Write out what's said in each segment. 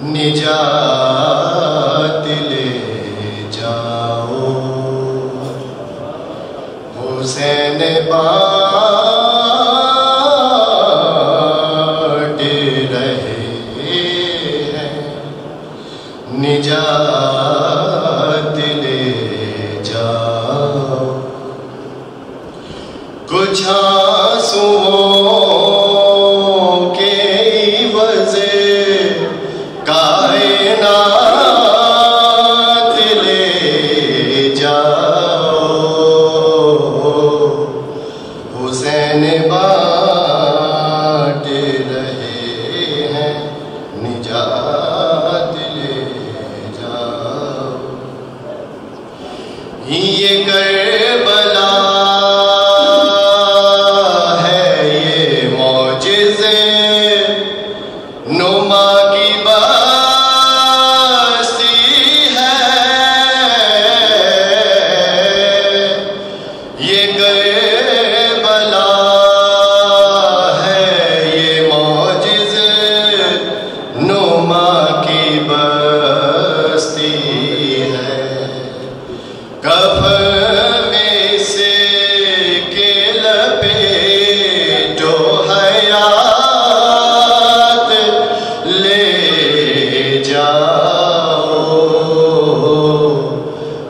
निजात ले जाओ हुसैन बाँट रहे हैं निजात ले जाओ। कुछ आंसुओं के वज़े कायनात ले जाओ हुसैन बाँट रहे हैं निजात ले जाओ। ये करबला है ये मौजिज़े नुमा की बस्ती है। ये करबला है ये मौजिज़े नुमा की बस्ती है। कफ़न में से के लपेटो हयात ले जाओ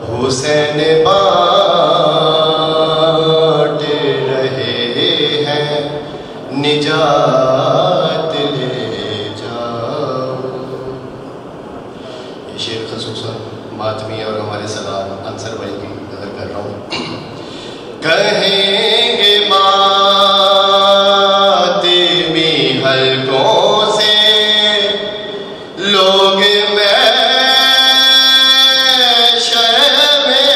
हुसैन बाँट रहे हैं निजात ले जाओ। ये शेर ख़ुसूसन मातमी और हमारे सलाम अंसर भाई की नज़र कर रहा हूँ। कहेंगे मातमी हलकों से लोग महशर में,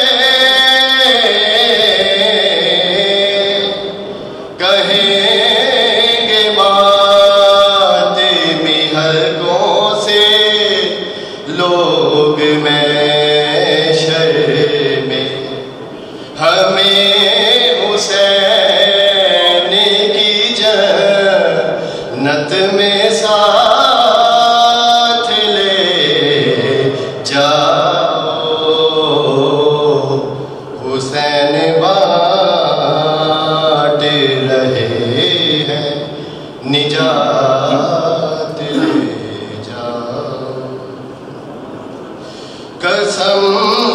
कहेंगे मातमी हलकों से लोग महशर में। हमें हुसैन की जन्नत में साथ ले जाओ हुसैन बाँट रहे हैं निजात ले जाओ। कसम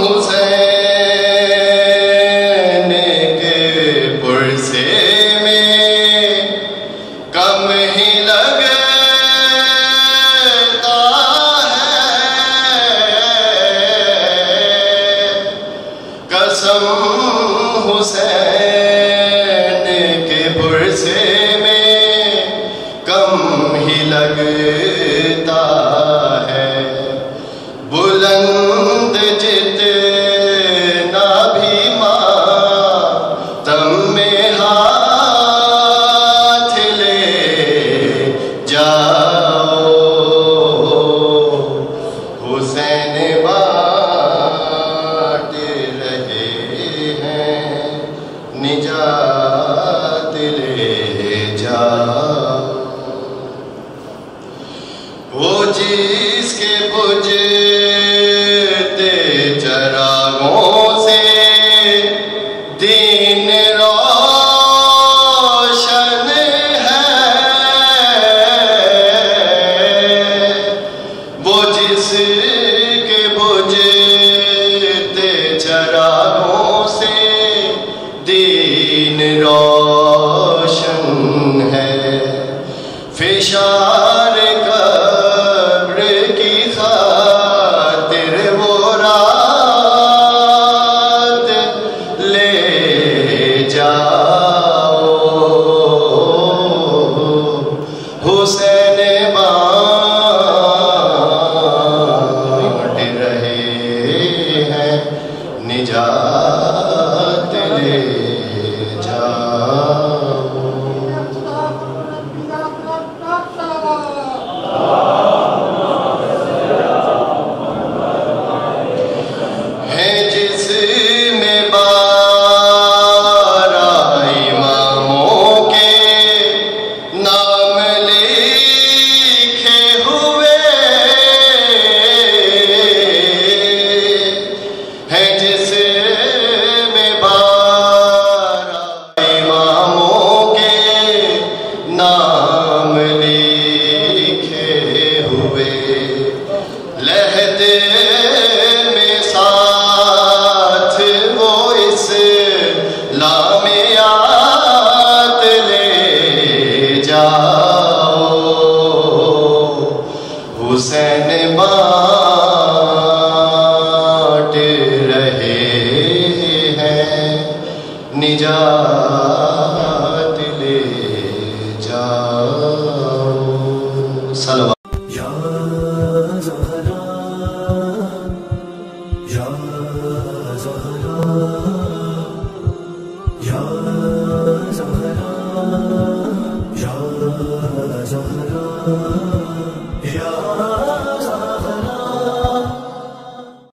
हुसैन के पुरसे में कम ही लगता है। कसम हुसैन के पुरसे में कम ही लगता है। बुलंद जितना भी मातम में हाथ ले जाओ हुसैन बाँट रहे हैं निजात निजात ले जाओ। है जिसमें 12 इमामों के नाम लिखे हुए, है जिसमें 12 इमामों के नाम लिखे हुए, लहद में साथ वो इस्लामियात ले जाओ। हुसैन बांट रहे हैं निजात ले जाओ। सलवा या ज़हरा, या ज़हरा, या ज़हरा, या ज़हरा।